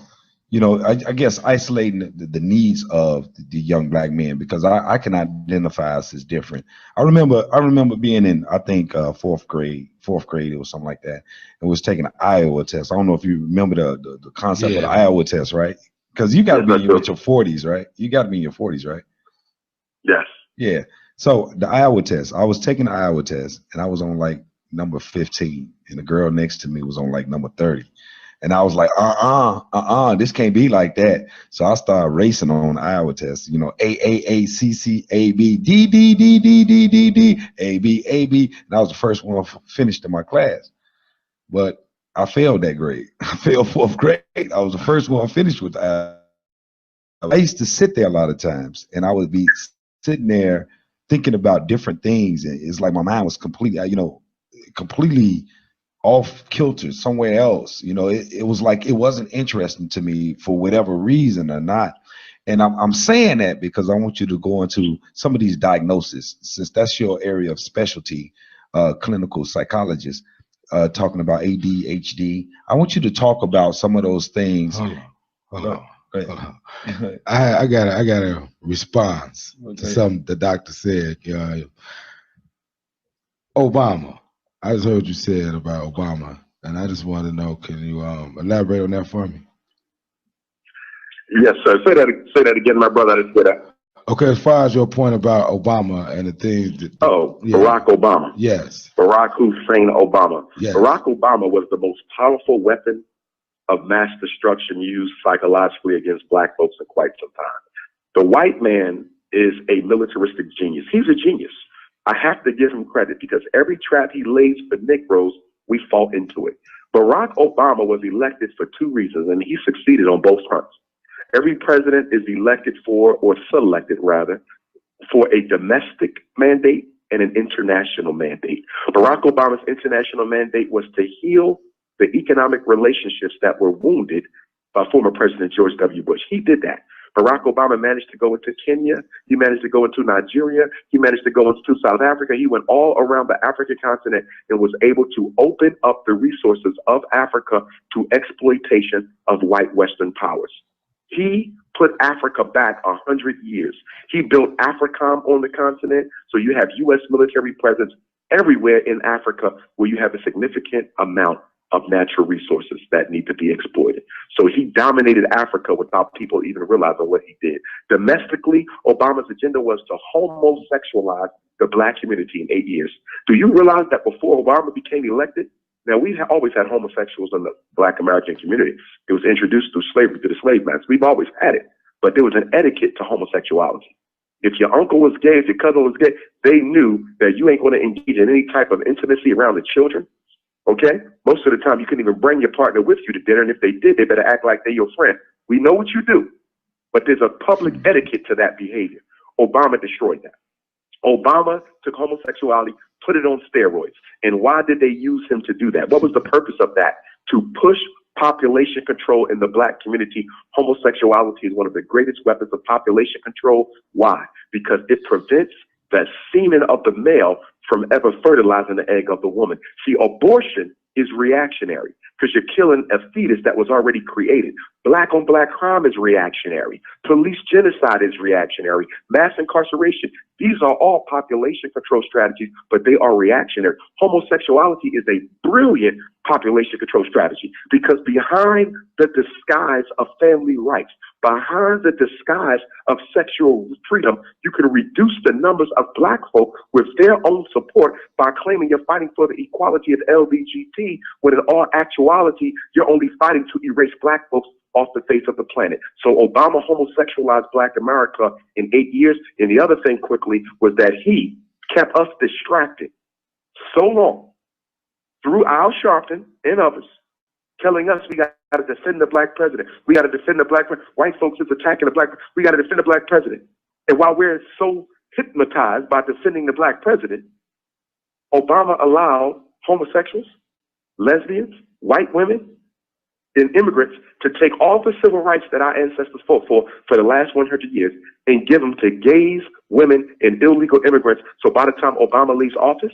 You know, I guess isolating the needs of the young black men, because I can identify us as different. I remember being in, I think, fourth grade or something like that, and was taking an Iowa test. I don't know if you remember the concept of the Iowa test, right? Because you got to be with your 40s, right? You got to be in your 40s, right? Yes. Yeah. So the Iowa test, I was taking the Iowa test, and I was on like number 15, and the girl next to me was on like number 30. And I was like, this can't be like that. So I started racing on the Iowa test, you know, A, C, C, A, B, D, D, D, D, D, D, D, A, B, A, B. And I was the first one finished in my class. But I failed that grade. I failed fourth grade. I was the first one finished with the Iowa. I used to sit there a lot of times, and I would be sitting there thinking about different things. And it's like my mind was completely off kilter somewhere else. You know, it was like it wasn't interesting to me for whatever reason or not. And I'm saying that because I want you to go into some of these diagnoses, since that's your area of specialty, clinical psychologist, talking about ADHD. I want you to talk about some of those things. Hold on. I got a response to something the doctor said. Obama. I just heard you said about Obama, and I just want to know, can you elaborate on that for me? Yes, sir. Say that again, my brother. I didn't say that. Okay, as far as your point about Obama and the things that, Barack Obama. Yes. Barack Hussein Obama. Yes. Barack Obama was the most powerful weapon of mass destruction used psychologically against black folks in quite some time. The white man is a militaristic genius. He's a genius. I have to give him credit, because every trap he lays for Negroes, we fall into it. Barack Obama was elected for two reasons, and he succeeded on both fronts. Every president is elected for, or selected rather, for a domestic mandate and an international mandate. Barack Obama's international mandate was to heal the economic relationships that were wounded by former President George W. Bush. He did that. Barack Obama managed to go into Kenya. He managed to go into Nigeria. He managed to go into South Africa. He went all around the African continent and was able to open up the resources of Africa to exploitation of white Western powers. He put Africa back 100 years. He built AFRICOM on the continent, so you have U.S. military presence everywhere in Africa where you have a significant amount of natural resources that need to be exploited. So he dominated Africa without people even realizing what he did. Domestically, Obama's agenda was to homosexualize the black community in 8 years. Do you realize that before Obama became elected, now we always had homosexuals in the black American community. It was introduced through slavery, to the slave masters. We've always had it, but there was an etiquette to homosexuality. If your uncle was gay, if your cousin was gay, they knew that you ain't going to engage in any type of intimacy around the children. Okay? Most of the time, you couldn't even bring your partner with you to dinner, and if they did, they better act like they're your friend. We know what you do, but there's a public etiquette to that behavior. Obama destroyed that. Obama took homosexuality, put it on steroids. And why did they use him to do that? What was the purpose of that? To push population control in the black community. Homosexuality is one of the greatest weapons of population control. Why? Because it prevents the semen of the male from ever fertilizing the egg of the woman. See, abortion is reactionary because you're killing a fetus that was already created. Black on black crime is reactionary. Police genocide is reactionary. Mass incarceration. These are all population control strategies, but they are reactionary. Homosexuality is a brilliant population control strategy because behind the disguise of family rights, behind the disguise of sexual freedom, you can reduce the numbers of black folk with their own support by claiming you're fighting for the equality of LGBT, when in all actuality, you're only fighting to erase black folks off the face of the planet. So Obama homosexualized black America in 8 years. And the other thing quickly was that he kept us distracted so long through Al Sharpton and others, telling us we got to defend the black president. We got to defend the black president. White folks is attacking the black. We got to defend the black president. And while we're so hypnotized by defending the black president, Obama allowed homosexuals, lesbians, white women, and immigrants to take all the civil rights that our ancestors fought for the last 100 years and give them to gays, women, and illegal immigrants. So by the time Obama leaves office,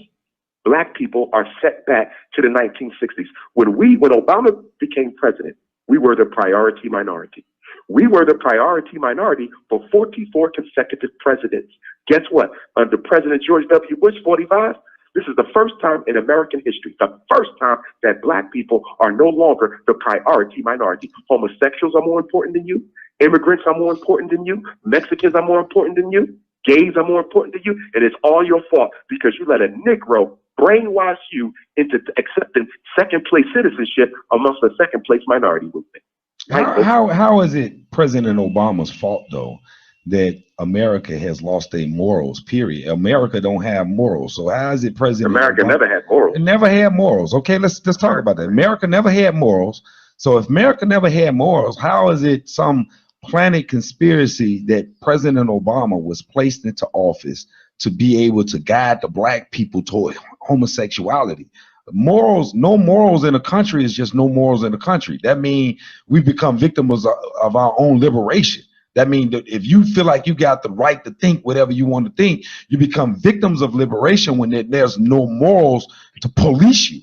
black people are set back to the 1960s. When Obama became president, we were the priority minority. We were the priority minority for 44 consecutive presidents. Guess what? Under President George W. Bush, 45, this is the first time in American history, the first time that black people are no longer the priority minority. Homosexuals are more important than you. Immigrants are more important than you. Mexicans are more important than you. Gays are more important than you. And it's all your fault because you let a Negro brainwash you into accepting second place citizenship amongst the second place minority movement. How is it President Obama's fault though that America has lost their morals, period? America don't have morals. So how is it President America Obama never had morals? It never had morals. Okay, let's talk about that. America never had morals. So if America never had morals, how is it some planet conspiracy that President Obama was placed into office to be able to guide the black people toward homosexuality? Morals, no morals in a country is just no morals in a country. That means we become victims of our own liberation. That means that if you feel like you got the right to think whatever you want to think, you become victims of liberation when there's no morals to police you.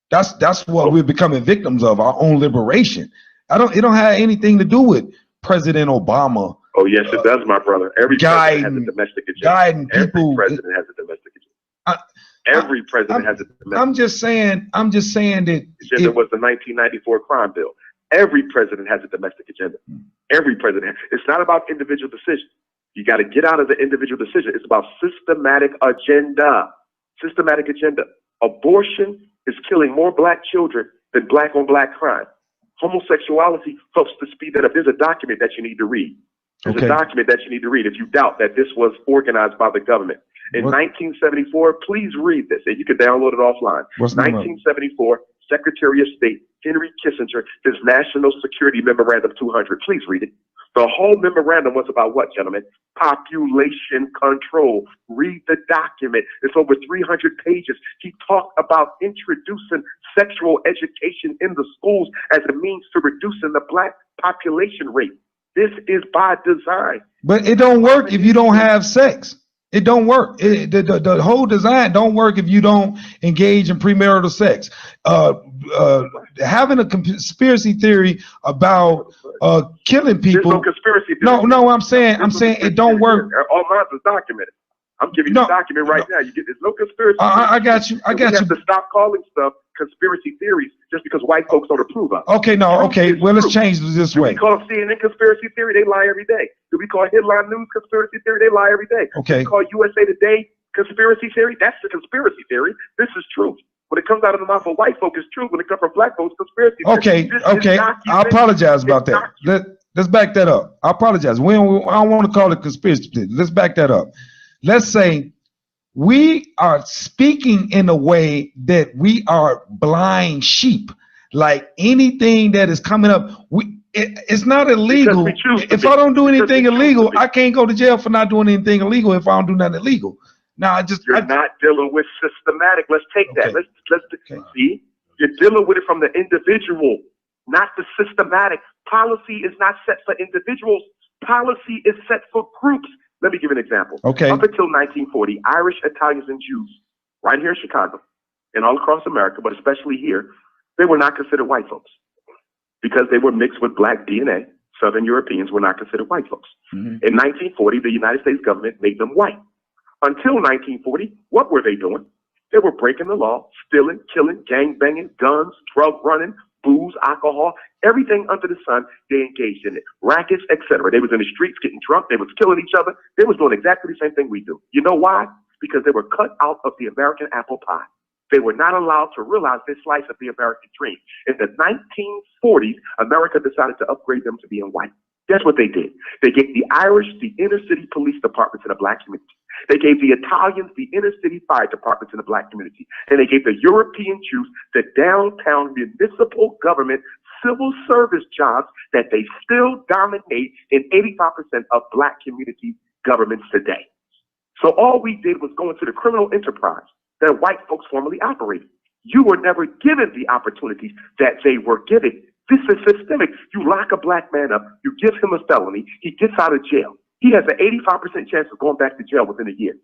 That's what we're becoming victims of, our own liberation. It don't have anything to do with President Obama. Oh yes, it does, my brother. Every president has a domestic agenda. Guiding people. Every president has a domestic agenda. Every president has a domestic agenda. I'm just saying that agenda was the 1994 crime bill. Every president has a domestic agenda. Every president. It's not about individual decision. You got to get out of the individual decision. It's about systematic agenda. Systematic agenda. Abortion is killing more black children than black on black crime. Homosexuality helps to speed that up. There's a document that you need to read. There's a document that you need to read if you doubt that this was organized by the government. In 1974, please read this, and you can download it offline. 1974, Secretary of State Henry Kissinger, his National Security Memorandum 200. Please read it. The whole memorandum was about what, gentlemen? Population control. Read the document. It's over 300 pages. He talked about introducing sexual education in the schools as a means to reducing the black population rate. This is by design. But it don't work if you don't have sex. It don't work. The whole design don't work if you don't engage in premarital sex. Having a conspiracy theory about killing people. There's no conspiracy theory. No, I'm saying it don't work. All mine is documented. I'm giving you the document right now. There's no conspiracy. I got you. We have to stop calling stuff conspiracy theories just because white folks don't approve of it. Okay, well, let's change this way. Do we call CNN conspiracy theory? They lie every day. Do we call headline news conspiracy theory? They lie every day. Okay. Do we call USA Today conspiracy theory? That's the conspiracy theory. This is truth. When it comes out of the mouth of white folk, it's truth. When it comes from black folks, conspiracy theory. Okay. I apologize about that. Let's back that up. I apologize. I don't want to call it conspiracy theory. Let's back that up. Let's say we are speaking in a way that we are blind sheep. Like anything that is coming up, it's not illegal. If I don't do anything illegal, I can't go to jail for not doing anything illegal if I don't do nothing illegal. Now you're not dealing with systematic. Let's take that. Let's see. You're dealing with it from the individual, not the systematic. Policy is not set for individuals. Policy is set for groups. Let me give you an example. Okay. Up until 1940, Irish, Italians, and Jews, right here in Chicago, and all across America, but especially here, they were not considered white folks because they were mixed with black DNA. Southern Europeans were not considered white folks. In 1940, the United States government made them white. Until 1940, what were they doing? They were breaking the law, stealing, killing, gang banging, guns, drug running, booze, alcohol, everything under the sun, they engaged in it. Rackets, etc. They was in the streets getting drunk. They was killing each other. They was doing exactly the same thing we do. You know why? Because they were cut out of the American apple pie. They were not allowed to realize this slice of the American dream. In the 1940s, America decided to upgrade them to being white. That's what they did. They gave the Irish the inner city police department to the black community. They gave the Italians the inner city fire departments in the black community. And they gave the European Jews the downtown municipal government civil service jobs that they still dominate in 85% of black community governments today. So all we did was go into the criminal enterprise that white folks formerly operated. You were never given the opportunities that they were given. This is systemic. You lock a black man up, you give him a felony, he gets out of jail. He has an 85% chance of going back to jail within a year.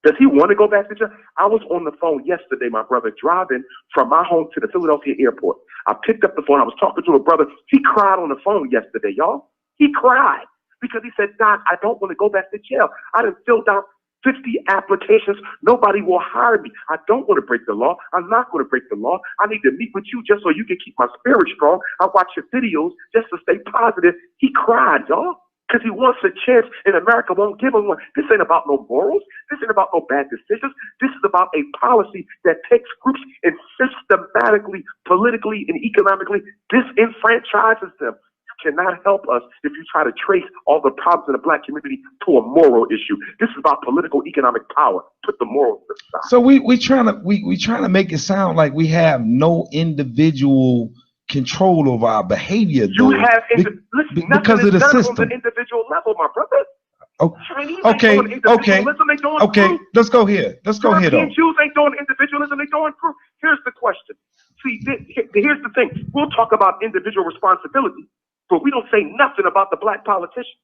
Does he want to go back to jail? I was on the phone yesterday, my brother, driving from my home to the Philadelphia airport. I picked up the phone. I was talking to a brother. He cried on the phone yesterday, y'all. He cried because he said, Doc, I don't want to go back to jail. I done filled out 50 applications. Nobody will hire me. I don't want to break the law. I'm not going to break the law. I need to meet with you just so you can keep my spirit strong. I watch your videos just to stay positive. He cried, y'all, because he wants a chance and America won't give him one. This ain't about no morals. This ain't about no bad decisions. This is about a policy that takes groups and systematically, politically, and economically disenfranchises them. Cannot help us if you try to trace all the problems in the black community to a moral issue. This is about political economic power. Put the morals to the side. So we trying to make it sound like we have no individual control over our behavior. You have listen, because of the system. On the individual level, my brother. Okay. Let's go here. European Jews ain't doing individualism. They doing proof. Here's the question. See, here's the thing. We'll talk about individual responsibility. But we don't say nothing about the black politicians.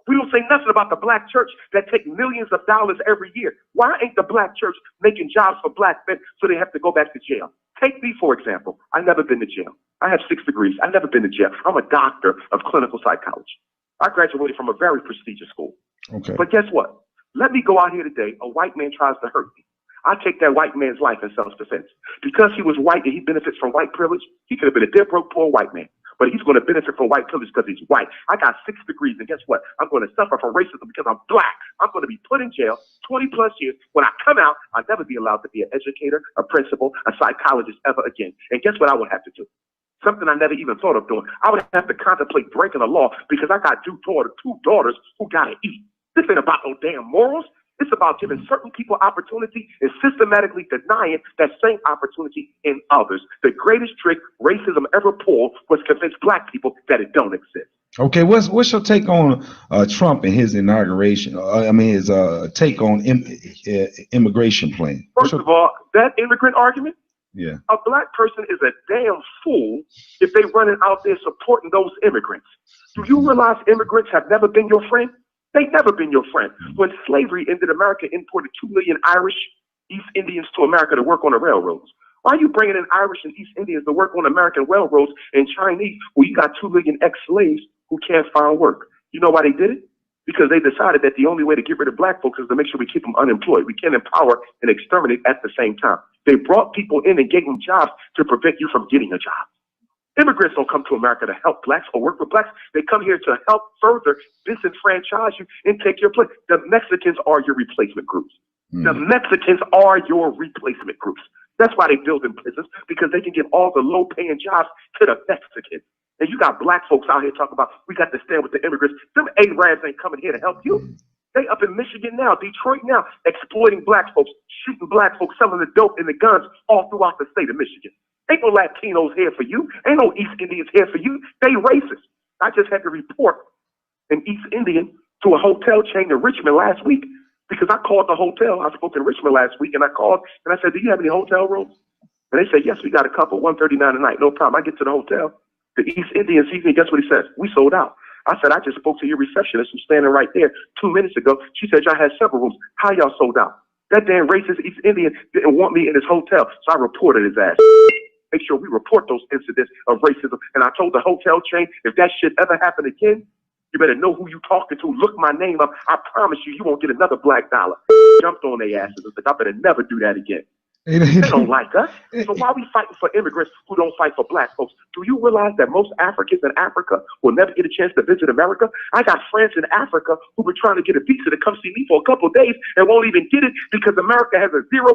We don't say nothing about the black church that take millions of dollars every year. Why ain't the black church making jobs for black men so they have to go back to jail? Take me, for example. I've never been to jail. I have 6 degrees. I've never been to jail. I'm a doctor of clinical psychology. I graduated from a very prestigious school. Okay. But guess what? Let me go out here today. A white man tries to hurt me. I take that white man's life in self-defense. Because he was white and he benefits from white privilege, he could have been a dead broke poor white man. But he's going to benefit from white privilege because he's white. I got 6 degrees, and guess what? I'm going to suffer from racism because I'm black. I'm going to be put in jail 20 plus years. When I come out, I'll never be allowed to be an educator, a principal, a psychologist ever again. And guess what I would have to do? Something I never even thought of doing. I would have to contemplate breaking the law because I got 2 daughters who got to eat. This ain't about no damn morals. It's about giving certain people opportunity and systematically denying that same opportunity in others. The greatest trick racism ever pulled was convince black people that it don't exist. Okay, what's your take on Trump and his inauguration? His take on immigration plan. First of all, that immigrant argument. Yeah. A black person is a damn fool if they running out there supporting those immigrants. Do you realize immigrants have never been your friend? They've never been your friend. When slavery ended, America imported 2 million Irish East Indians to America to work on the railroads. Why are you bringing in Irish and East Indians to work on American railroads and Chinese when you got 2 million ex-slaves who can't find work? You know why they did it? Because they decided that the only way to get rid of black folks is to make sure we keep them unemployed. We can't empower and exterminate at the same time. They brought people in and gave them jobs to prevent you from getting a job. Immigrants don't come to America to help blacks or work with blacks. They come here to help further disenfranchise you and take your place. The Mexicans are your replacement groups. The Mexicans are your replacement groups. That's why they build in prisons, because they can give all the low-paying jobs to the Mexicans. And you got black folks out here talking about, we got to stand with the immigrants. Them Arabs ain't coming here to help you. They up in Michigan now, Detroit now, exploiting black folks, shooting black folks, selling the dope and the guns all throughout the state of Michigan. Ain't no Latinos here for you. Ain't no East Indians here for you. They racist. I just had to report an East Indian to a hotel chain in Richmond last week because I called the hotel. I spoke in Richmond last week, and I called and I said, do you have any hotel rooms? And they said, yes, we got a couple, $139 a night. No problem. I get to the hotel. The East Indian sees me. Guess what he says? We sold out. I said, I just spoke to your receptionist who's standing right there 2 minutes ago. She said, y'all had several rooms. How y'all sold out? That damn racist East Indian didn't want me in his hotel, so I reported his ass. Make sure we report those incidents of racism. And I told the hotel chain, if that shit ever happen again, you better know who you talking to. Look my name up. I promise you, you won't get another black dollar. Jumped on their asses. I said, I better never do that again. They don't like us. So why are we fighting for immigrants who don't fight for black folks? Do you realize that most Africans in Africa will never get a chance to visit America? I got friends in Africa who've been trying to get a visa to come see me for a couple of days and won't even get it because America has a 0%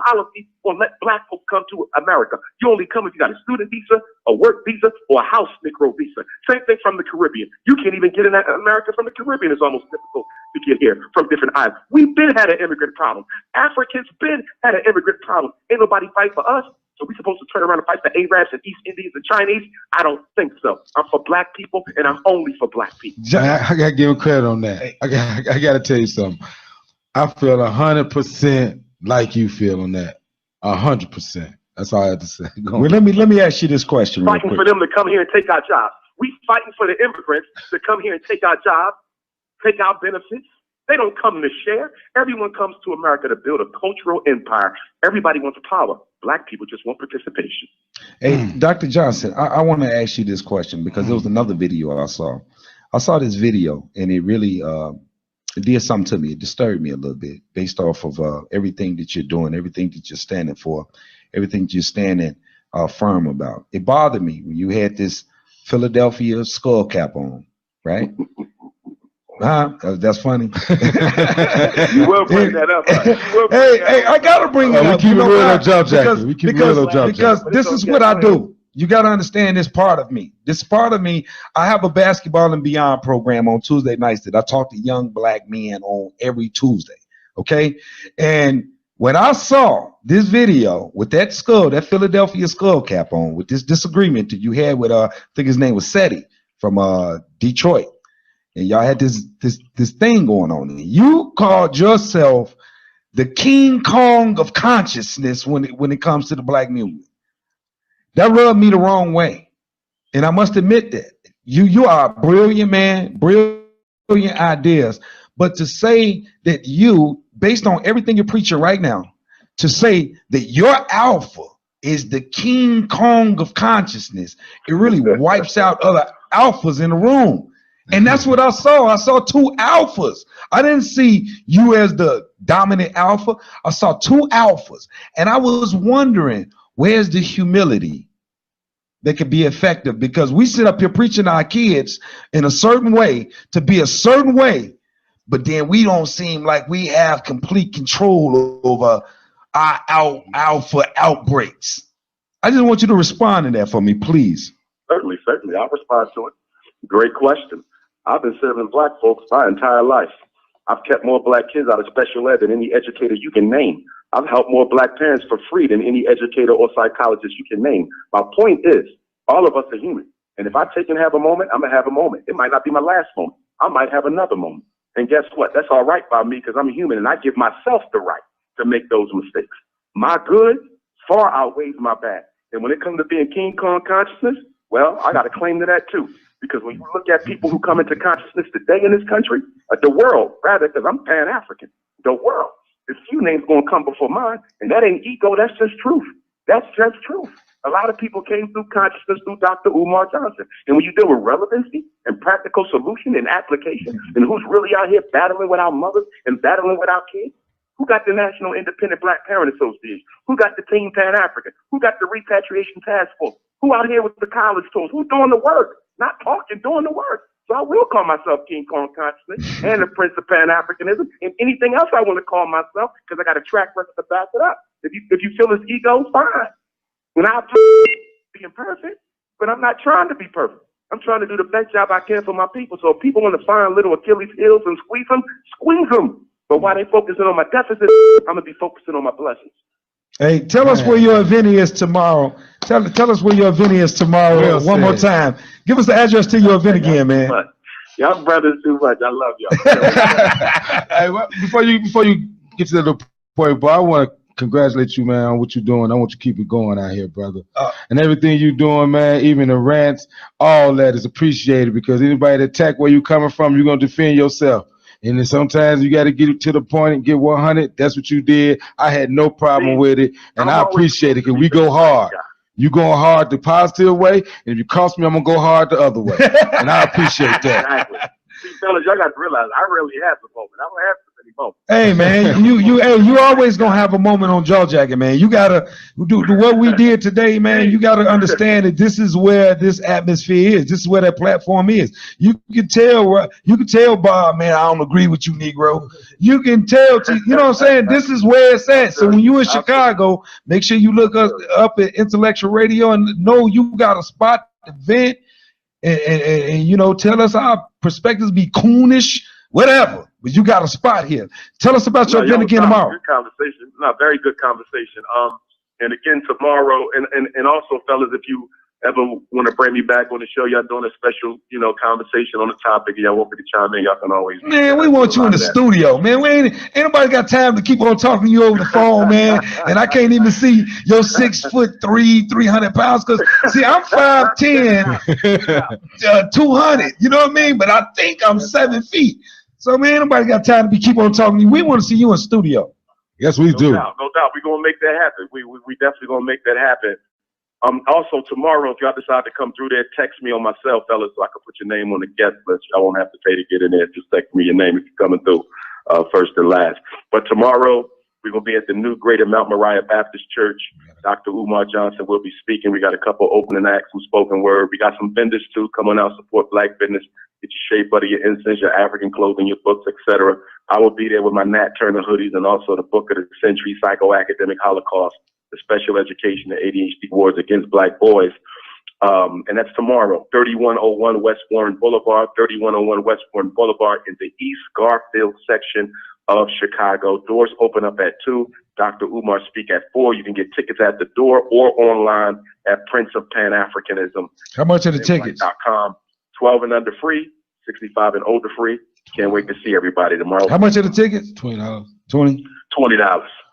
policy on let black folks come to America. You only come if you got a student visa, a work visa, or a house Negro visa. Same thing from the Caribbean. You can't even get in America from the Caribbean. It's almost difficult to get here from different islands. We've been had an immigrant problem. Africans been had an immigrant problem. Ain't nobody fight for us. So we supposed to turn around and fight for Arabs and East Indians and Chinese? I don't think so. I'm for black people, and I'm only for black people. I gotta give him credit on that. I gotta tell you something. I feel 100% like you feel on that. 100%. That's all I have to say. Well, let me ask you this question. Fighting for them to come here and take our jobs. We fighting for the immigrants to come here and take our jobs, take our benefits. They don't come to share. Everyone comes to America to build a cultural empire. Everybody wants power. Black people just want participation. Hey, Dr. Johnson, I want to ask you this question because there was another video I saw. I saw this video and it really it did something to me. It disturbed me a little bit based off of everything that you're doing, everything that you're standing for, everything that you're standing firm about. It bothered me when you had this Philadelphia skull cap on, right? That's funny. You will bring that up. Hey, I gotta bring it up. We keep it real on Jump Jacket. We keep it real on Jump Jacket. Because this is what I do. You gotta understand this part of me. This part of me. I have a Basketball and Beyond program on Tuesday nights that I talk to young black men on every Tuesday. Okay, and when I saw this video with that skull, that Philadelphia skull cap on, with this disagreement that you had with I think his name was Seti from Detroit. And y'all had this thing going on. You called yourself the King Kong of consciousness when it comes to the black movement. That rubbed me the wrong way, and I must admit that you are a brilliant man, brilliant ideas. But to say that you, based on everything you're preaching right now, to say that your alpha is the King Kong of consciousness, it really wipes out other alphas in the room. And that's what I saw. I saw two alphas. I didn't see you as the dominant alpha. I saw two alphas. And I was wondering, where's the humility that could be effective? Because we sit up here preaching to our kids in a certain way to be a certain way, but then we don't seem like we have complete control over our alpha outbreaks. I just want you to respond to that for me, please. Certainly. I'll respond to it. Great question. I've been serving black folks my entire life. I've kept more black kids out of special ed than any educator you can name. I've helped more black parents for free than any educator or psychologist you can name. My point is, all of us are human. And if I take and have a moment, I'm going to have a moment. It might not be my last moment. I might have another moment. And guess what? That's all right by me because I'm a human and I give myself the right to make those mistakes. My good far outweighs my bad. And when it comes to being King Kong consciousness, well, I got a claim to that too. Because when you look at people who come into consciousness today in this country, the world, rather, because I'm Pan-African, the world, there's few names going to come before mine, and that ain't ego, that's just truth. That's just truth. A lot of people came through consciousness through Dr. Umar Johnson. And when you deal with relevancy and practical solution and application, and who's really out here battling with our mothers and battling with our kids, who got the National Independent Black Parent Association? Who got the Team Pan-African? Who got the Repatriation Task Force? Who out here with the college tours? Who's doing the work? Not talking, doing the work. So I will call myself King Kong consciousness and the Prince of Pan-Africanism and anything else I want to call myself because I got a track record to back it up. If you feel it's ego, fine. When I'm being perfect, but I'm not trying to be perfect. I'm trying to do the best job I can for my people. So if people want to find little Achilles heels and squeeze them. But while they focusing on my deficit, I'm going to be focusing on my blessings. Hey, tell us where your event is tomorrow. Tell us where your event is tomorrow one more time. Give us the address to your event again, man. Y'all brothers too much. I love y'all. Hey, well, before you get to the point, but I want to congratulate you, man, on what you're doing. I want you to keep it going out here, brother. And everything you're doing, man, even the rants, all that is appreciated because anybody that attack where you coming from, you're going to defend yourself. And then sometimes you got to get it to the point and get 100. That's what you did. I had no problem with it, and I appreciate it because we go hard. You going hard the positive way, and if you cost me, I'm going to go hard the other way. And I appreciate that. Exactly. See, fellas, y'all got to realize I rarely have the moment. I don't have so many phone. Hey man, you always gonna have a moment on Jaw Jacket, man. You gotta do what we did today, man. You gotta understand that this is where this atmosphere is. This is where that platform is. You can tell Bob, man, I don't agree with you, Negro. You can tell, you know what I'm saying? This is where it's at. So when you in Chicago, make sure you look us up at Intellectual Radio and know you got a spot to vent and you know, tell us our perspectives be coonish, whatever. But you got a spot here. Tell us about your event again tomorrow. Good conversation. No, very good conversation. And again tomorrow, and also, fellas, if you ever want to bring me back on the show, y'all doing a special, you know, conversation on the topic, y'all want me to chime in, y'all can always. Man, we want you in the studio, man. We ain't nobody got time to keep on talking to you over the phone, man. And I can't even see your 6'3", 300 pounds. Cause see, I'm 5'10", 200. You know what I mean? But I think I'm 7 feet. So man, nobody got time to keep on talking to you. We want to see you in studio. Yes, we do. No doubt. We're gonna make that happen. We definitely gonna make that happen. Also tomorrow, if y'all decide to come through there, text me on my cell, fellas, so I can put your name on the guest list. Y'all won't have to pay to get in there. Just text me your name if you're coming through, first and last. But tomorrow, we're going to be at the new Greater Mount Moriah Baptist Church. Dr. Umar Johnson will be speaking. We got a couple opening acts, some spoken word. We got some vendors, too. Come on out, support Black business. Get your shea butter, your incense, your African clothing, your books, etc. I will be there with my Nat Turner hoodies and also the Book of the Century, Psychoacademic Holocaust, the Special Education and ADHD Wars Against Black Boys. And that's tomorrow, 3101 West Warren Boulevard, 3101 West Warren Boulevard in the East Garfield section of Chicago. Doors open up at 2. Dr. Umar speak at 4. You can get tickets at the door or online at Prince of Pan-Africanism. How much are the tickets? 12 and under free, 65 and older free. Can't wait to see everybody tomorrow. How much are the tickets? $20. $20.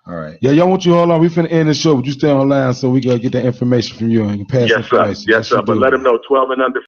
All right. Yeah, y'all want you hold on. We finna end the show, but you stay online so we gotta get that information from you and pass information. Yes, sir. But let them know 12 and under.